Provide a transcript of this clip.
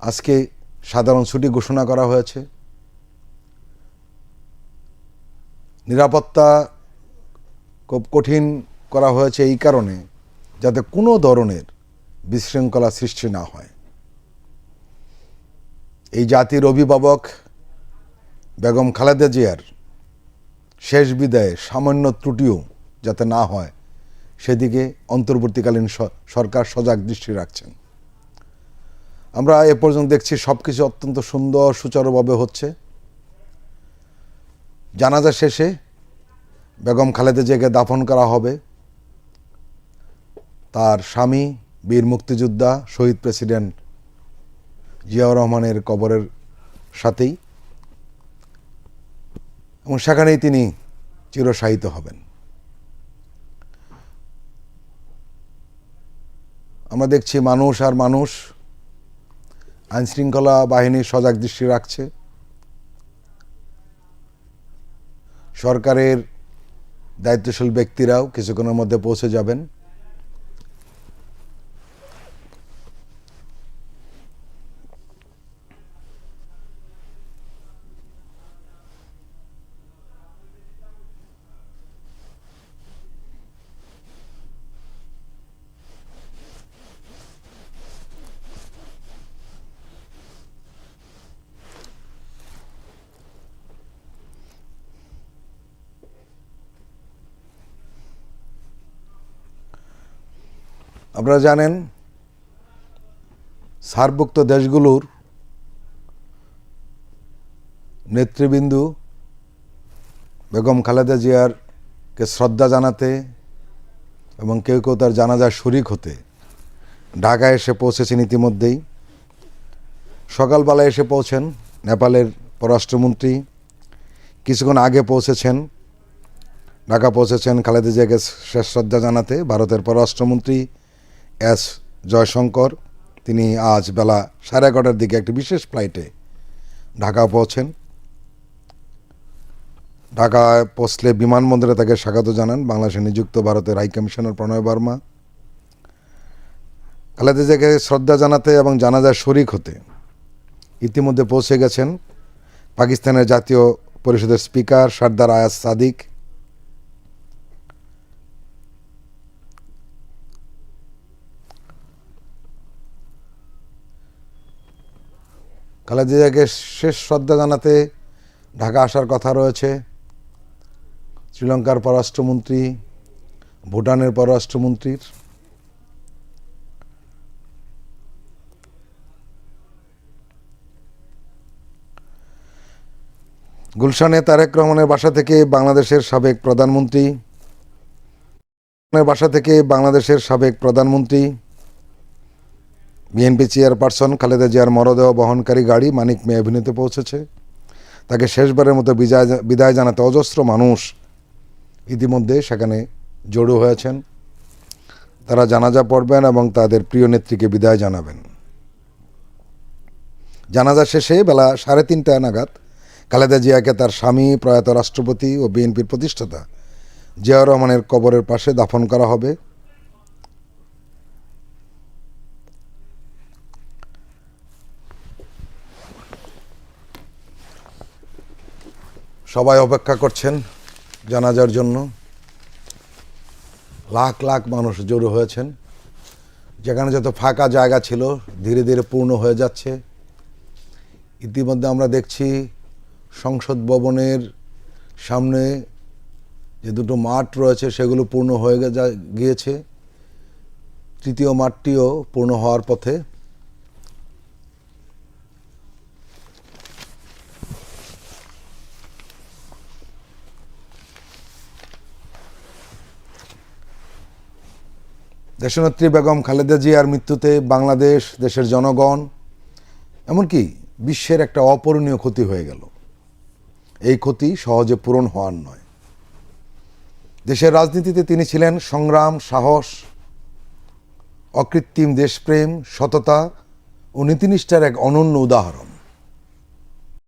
আজকে সাধারণ ছুটি ঘোষণা করা হয়েছে। নিরাপত্তা খুব কঠিন করা হয়েছে এই কারণে যাতে কোনো ধরনের বিশৃঙ্খলা সৃষ্টি না হয়। এই জাতির অভিভাবক বেগম খালেদা জিয়ার শেষ বিদায়ে সামান্য ত্রুটিও যাতে না হয় সেদিকে অন্তর্বর্তীকালীন সরকার সজাগ দৃষ্টি রাখছেন। আমরা এ পর্যন্ত দেখছি সব কিছু অত্যন্ত সুন্দর সুচারুভাবে হচ্ছে। জানাজা শেষে বেগম খালেদা জিয়াকে দাফন করা হবে তার স্বামী বীর মুক্তিযোদ্ধা শহীদ প্রেসিডেন্ট জিয়াউর রহমানের কবরের সাথেই, এবং সেখানেই তিনি চিরশায়িত হবেন। আমরা দেখছি মানুষ আর মানুষ, আইনশৃঙ্খলা বাহিনী সজাগ দৃষ্টি রাখছে। সরকারের দায়িত্বশীল ব্যক্তিরাও কিছুক্ষণের মধ্যে পৌঁছে যাবেন। আপনারা জানেন সার্কভুক্ত দেশগুলোর নেতৃবৃন্দ বেগম খালেদা জিয়ারকে শ্রদ্ধা জানাতে এবং কেউ কেউ তার জানাজার শরিক হতে ঢাকায় এসে পৌঁছেছেন। ইতিমধ্যেই সকালবেলায় এসে পৌঁছেন নেপালের পররাষ্ট্রমন্ত্রী, কিছুক্ষণ আগে পৌঁছেছেন ঢাকা পৌঁছেছেন খালেদা জিয়াকে শেষ শ্রদ্ধা জানাতে ভারতের পররাষ্ট্রমন্ত্রী এস জয়শঙ্কর। তিনি আজ বেলা 11:30টার দিকে একটি বিশেষ ফ্লাইটে ঢাকা পৌঁছেন। ঢাকায় পৌঁছলে বিমানবন্দরে তাকে স্বাগত জানান বাংলাদেশে নিযুক্ত ভারতের হাইকমিশনার প্রণয় বর্মা। খালেদা জিয়াকে শ্রদ্ধা জানাতে এবং জানাজার শরিক হতে ইতিমধ্যে পৌঁছে গেছেন পাকিস্তানের জাতীয় পরিষদের স্পিকার সরদার আয়াজ সাদিক। খালেদা জিয়াকে শেষ শ্রদ্ধা জানাতে ঢাকা আসার কথা রয়েছে শ্রীলঙ্কার পররাষ্ট্রমন্ত্রী, ভুটানের পররাষ্ট্রমন্ত্রীর। গুলশানে তারেক রহমানের বাসা থেকে বাংলাদেশের সাবেক প্রধানমন্ত্রী বিএনপি চেয়ারপারসন খালেদা জিয়ার মরদেহ বহনকারী গাড়ি মানিক মিয়া এভিনিউতে পৌঁছেছে। তাকে শেষবারের মতো বিদায় জানাতে অজস্র মানুষ ইতিমধ্যে সেখানে জড়ো হয়েছেন। তারা জানাজা পড়বেন এবং তাদের প্রিয় নেত্রীকে বিদায় জানাবেন। জানাজা শেষে বেলা 3:30 নাগাদ খালেদা জিয়াকে তার স্বামী প্রয়াত রাষ্ট্রপতি ও বিএনপির প্রতিষ্ঠাতা জিয়াউর রহমানের কবরের পাশে দাফন করা হবে। সবাই অপেক্ষা করছেন জানাজার জন্য। লাখ লাখ মানুষ জড়ো হয়েছেন। যেখানে যত ফাঁকা জায়গা ছিল ধীরে ধীরে পূর্ণ হয়ে যাচ্ছে। ইতিমধ্যে আমরা দেখছি সংসদ ভবনের সামনে যে দুটো মাঠ রয়েছে সেগুলো পূর্ণ হয়ে গিয়েছে। তৃতীয় মাঠটিও পূর্ণ হওয়ার পথে। দেশনেত্রী বেগম খালেদা জিয়ার মৃত্যুতে বাংলাদেশ, দেশের জনগণ, এমনকি বিশ্বের একটা অপূরণীয় ক্ষতি হয়ে গেল। এই ক্ষতি সহজে পূরণ হওয়ার নয়। দেশের রাজনীতিতে তিনি ছিলেন সংগ্রাম, সাহস, অকৃত্রিম দেশপ্রেম, সততা ও নীতিনিষ্ঠার এক অনন্য উদাহরণ।